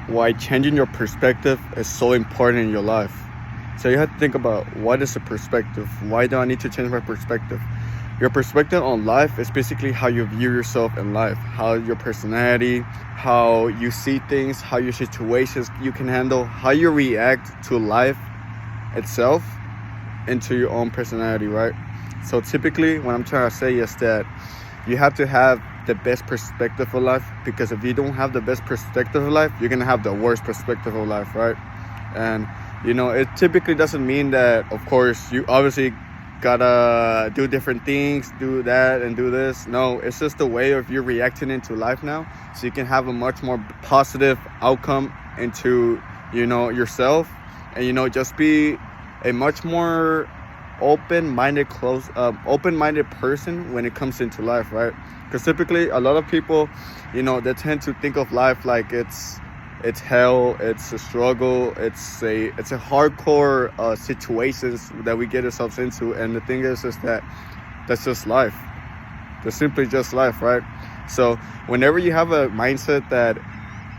why changing your perspective is so important in your life. So you have to think about, what is a perspective? Why do I need to change my perspective? Your perspective on life is basically how you view yourself in life, how your personality, how you see things, how your situations you can handle, how you react to life itself, and to your own personality, right? So typically what I'm trying to say is that you have to have the best perspective of life, because if you don't have the best perspective of life, you're gonna have the worst perspective of life, right? And it typically doesn't mean that, of course, you obviously gotta do different things, do that and do this. No, it's just the way of you reacting into life now, so you can have a much more positive outcome into yourself, and just be a much more open-minded person when it comes into life, right? Because typically a lot of people, they tend to think of life like it's hell, it's a struggle, it's a hardcore situations that we get ourselves into. And the thing is that that's just life. That's simply just life, right? So whenever you have a mindset that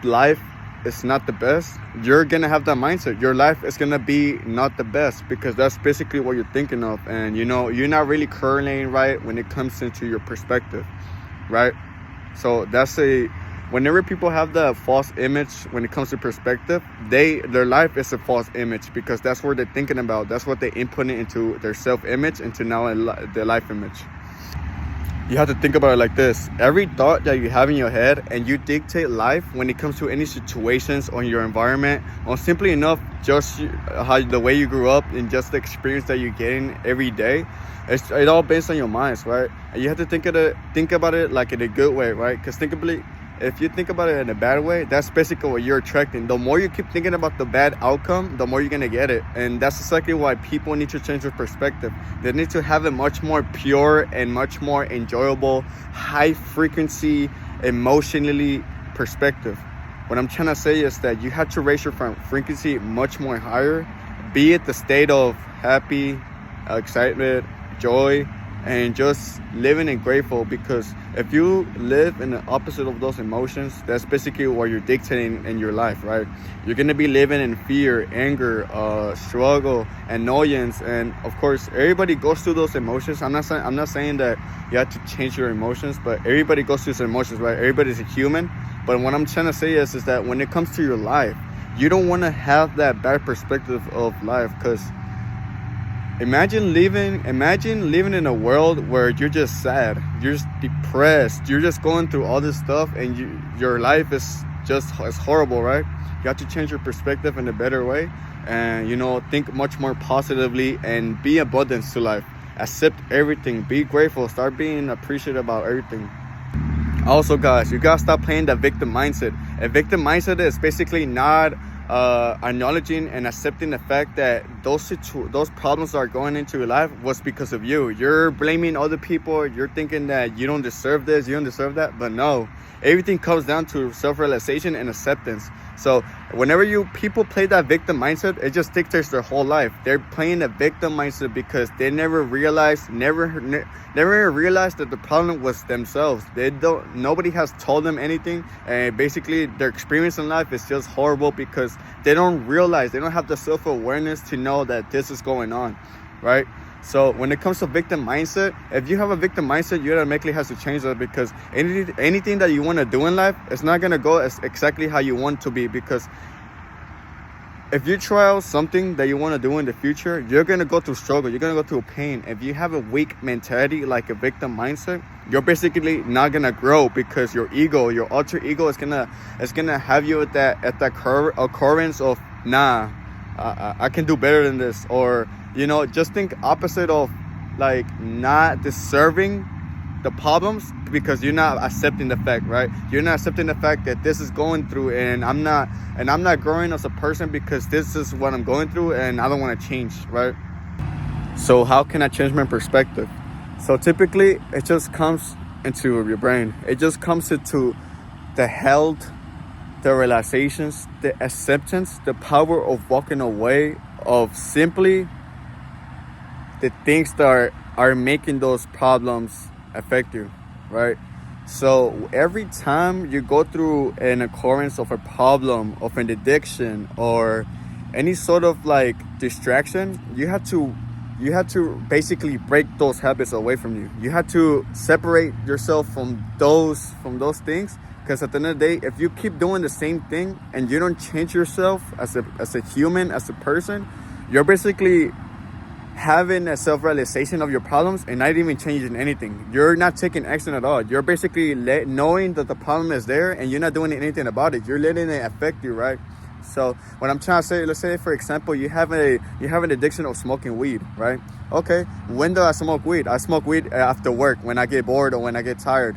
life is not the best, you're gonna have that mindset. Your life is gonna be not the best, because that's basically what you're thinking of. And you're not really correlating right when it comes into your perspective, right? So whenever people have the false image when it comes to perspective, their life is a false image, because that's what they're thinking about. That's what they input into their self-image, into now their life image. You have to think about it like this: every thought that you have in your head, and you dictate life when it comes to any situations on your environment, or simply enough just the way you grew up and just the experience that you're getting every day. It all based on your minds, right? And you have to think about it like in a good way, right? Because if you think about it in a bad way, that's basically what you're attracting. The more you keep thinking about the bad outcome, the more you're gonna get it. And that's exactly why people need to change their perspective. They need to have a much more pure and much more enjoyable, high frequency, emotionally perspective. What I'm trying to say is that you have to raise your frequency much more higher, be it the state of happy, excitement, joy, and just living and grateful. Because if you live in the opposite of those emotions, that's basically what you're dictating in your life, right? You're gonna be living in fear, anger, struggle, annoyance. And of course, everybody goes through those emotions. I'm not saying that you have to change your emotions, but everybody goes through some emotions, right? Everybody's a human. But what I'm trying to say is that when it comes to your life, you don't want to have that bad perspective of life. Because Imagine living in a world where you're just sad, you're just depressed, you're just going through all this stuff, and your life is horrible, right? You have to change your perspective in a better way, and think much more positively, and be abundance to life. Accept everything, be grateful, start being appreciative about everything. Also, guys, you gotta stop playing the victim mindset. A victim mindset is basically not acknowledging and accepting the fact that those problems that are going into your life was because of you. You're blaming other people. You're thinking that you don't deserve this, you don't deserve that. But no, everything comes down to self-realization and acceptance. So whenever people play that victim mindset, it just dictates their whole life. They're playing a victim mindset because they never realized that the problem was themselves. Nobody has told them anything, and basically their experience in life is just horrible because they don't have the self-awareness to know that this is going on, right? So when it comes to victim mindset, if you have a victim mindset, you automatically have to change that, because anything that you want to do in life, it's not going to go exactly how you want to be. Because if you try out something that you want to do in the future, you're going to go through struggle, you're going to go through pain. If you have a weak mentality, like a victim mindset, you're basically not going to grow, because your alter ego is going to have you at that occurrence of, nah, I can do better than this. Or just think opposite of, like, not deserving the problems, because you're not accepting the fact, right? You're not accepting the fact that this is going through, and I'm not growing as a person because this is what I'm going through, and I don't want to change, right? So how can I change my perspective? So typically it just comes into your brain. It just comes into the health, the realizations, the acceptance, the power of walking away of simply the things that are making those problems affect you, right? So every time you go through an occurrence of a problem, of an addiction, or any sort of like distraction, you have to basically break those habits away from you. You have to separate yourself from those things, because at the end of the day, if you keep doing the same thing and you don't change yourself as a human, as a person, you're basically having a self-realization of your problems and not even changing anything. You're not taking action at all. You're basically knowing that the problem is there and you're not doing anything about it. You're letting it affect you, right? So what I'm trying to say, let's say for example, you have an addiction of smoking weed, right? Okay, when do I smoke weed? I smoke weed after work, when I get bored or when I get tired.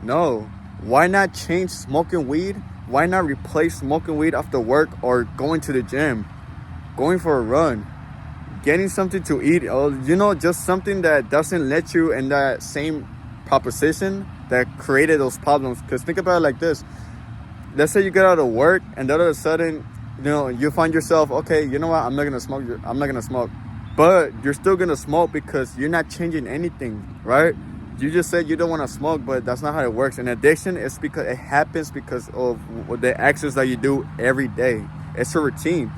No, why not change smoking weed? Why not replace smoking weed after work or going to the gym, going for a run, getting something to eat, or just something that doesn't let you in that same proposition that created those problems. Because think about it like this: let's say you get out of work and then all of a sudden, you find yourself, okay, you know what, I'm not gonna smoke, but you're still gonna smoke because you're not changing anything, right? You just said you don't want to smoke, but that's not how it works. And addiction is because it happens because of the actions that you do every day. It's a routine.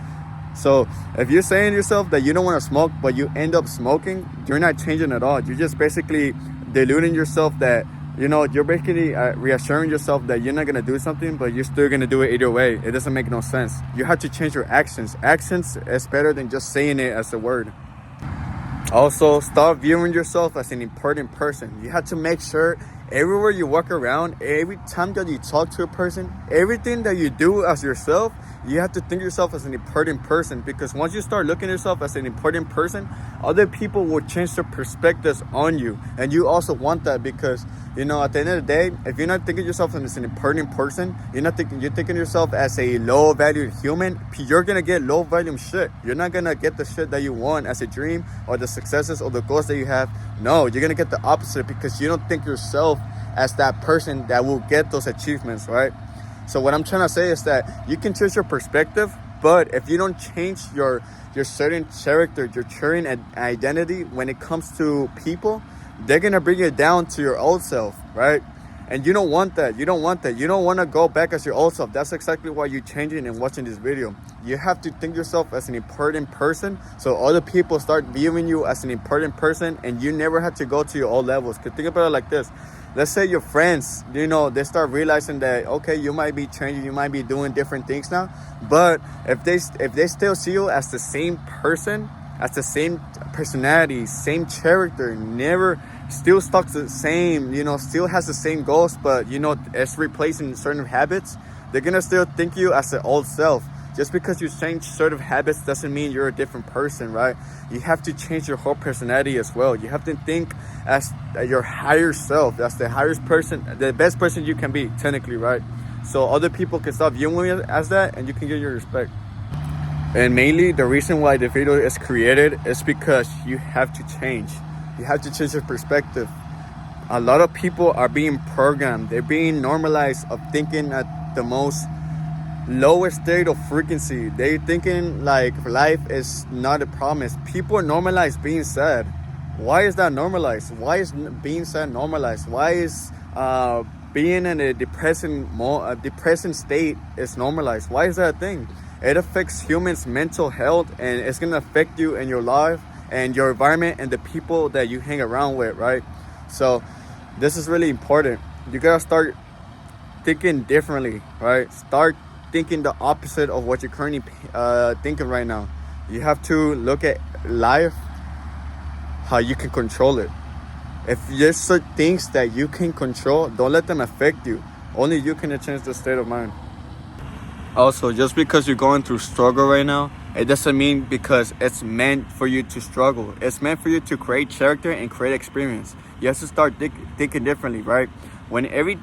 So if you're saying to yourself that you don't want to smoke, but you end up smoking, you're not changing at all. You're just basically deluding yourself that, you're basically reassuring yourself that you're not going to do something, but you're still going to do it either way. It doesn't make no sense. You have to change your actions. Actions is better than just saying it as a word. Also, start viewing yourself as an important person. You have to make sure everywhere you walk around, every time that you talk to a person, everything that you do as yourself, you have to think yourself as an important person. Because once you start looking at yourself as an important person, other people will change their perspectives on you. And you also want that, because at the end of the day, if you're not thinking of yourself as an important person, you're thinking of yourself as a low valued human, you're gonna get low volume shit. You're not gonna get the shit that you want as a dream, or the successes or the goals that you have. No, you're gonna get the opposite, because you don't think yourself as that person that will get those achievements, right? So what I'm trying to say is that you can change your perspective, but if you don't change your certain character, your certain identity when it comes to people, they're gonna bring you down to your old self, right? And you don't want that. You don't want to go back as your old self. That's exactly why you're changing and watching this video. You have to think yourself as an important person, so other people start viewing you as an important person, and you never have to go to your old levels. Because think about it like this: let's say your friends, they start realizing that, okay, you might be changing, you might be doing different things now, but if they still see you as the same person, as the same personality, same character, never still stuck to the same, still has the same goals, but it's replacing certain habits, they're gonna still think you as the old self. Just because you change certain habits doesn't mean you're a different person, right? You have to change your whole personality as well. You have to think as your higher self. That's the highest person, the best person you can be, technically, right? So other people can stop viewing you as that, and you can get your respect. And mainly, the reason why the video is created is because you have to change. You have to change your perspective. A lot of people are being programmed. They're being normalized of thinking at the most lowest state of frequency. They thinking like life is not a promise. People normalize being sad. Why is that normalized? Why is being sad normalized? Why is being in a depressing state is normalized? Why is that a thing? It affects humans' mental health, and it's gonna affect you in your life and your environment and the people that you hang around with, right? So this is really important. You gotta start thinking differently, right? Start thinking the opposite of what you're currently thinking right now. You have to look at life how you can control it. If there's certain things that you can control, don't let them affect you. Only you can change the state of mind. Also, just because you're going through struggle right now, it doesn't mean because it's meant for you to struggle. It's meant for you to create character and create experience. You have to start thinking differently, right? When every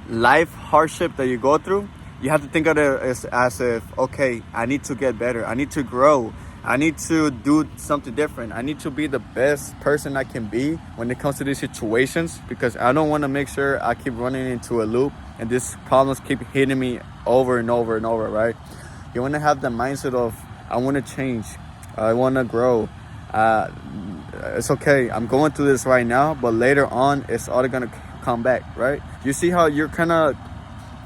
life hardship that you go through, you have to think of it as if, okay, I need to get better. I need to grow. I need to do something different. I need to be the best person I can be when it comes to these situations, because I don't want to make sure I keep running into a loop and these problems keep hitting me over and over and over, right? You want to have the mindset of, I want to change. I want to grow. It's okay. I'm going through this right now, but later on, it's all going to come back, right? You see how you're kind of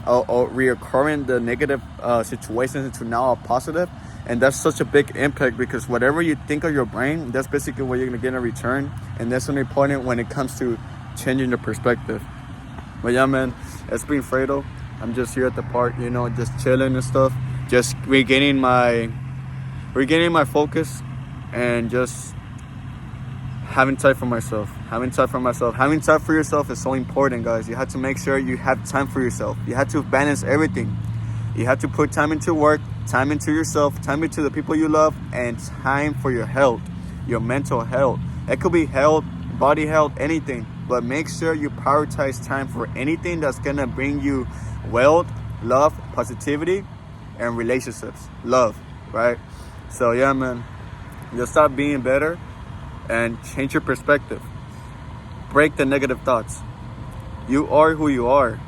reoccurring the negative situations into now a positive, and that's such a big impact, because whatever you think of your brain, that's basically what you're gonna get in return, and that's really important when it comes to changing the perspective. But yeah, man, it's been Fredo. I'm just here at the park, you know, just chilling and stuff, just regaining my focus, and just having time for myself. Having time for yourself is so important, guys. You have to make sure you have time for yourself. You have to balance everything. You have to put time into work, time into yourself, time into the people you love, and time for your health, your mental health. It could be health, body health, anything. But make sure you prioritize time for anything that's gonna bring you wealth, love, positivity, and relationships. Love, right? So yeah, man, just start being better and change your perspective. Break the negative thoughts. You are who you are.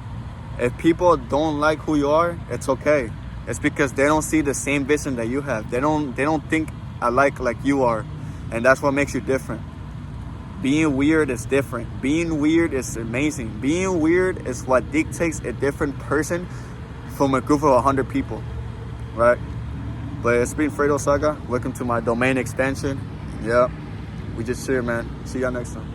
If people don't like who you are, it's okay. It's because they don't see the same vision that you have. They don't think alike like you are, and that's what makes you different. Being weird is different. Being weird is amazing. Being weird is what dictates a different person from a group of 100 people, right? But it's been Fredo Saga. Welcome to my domain expansion. Yeah, we just here, man. See y'all next time.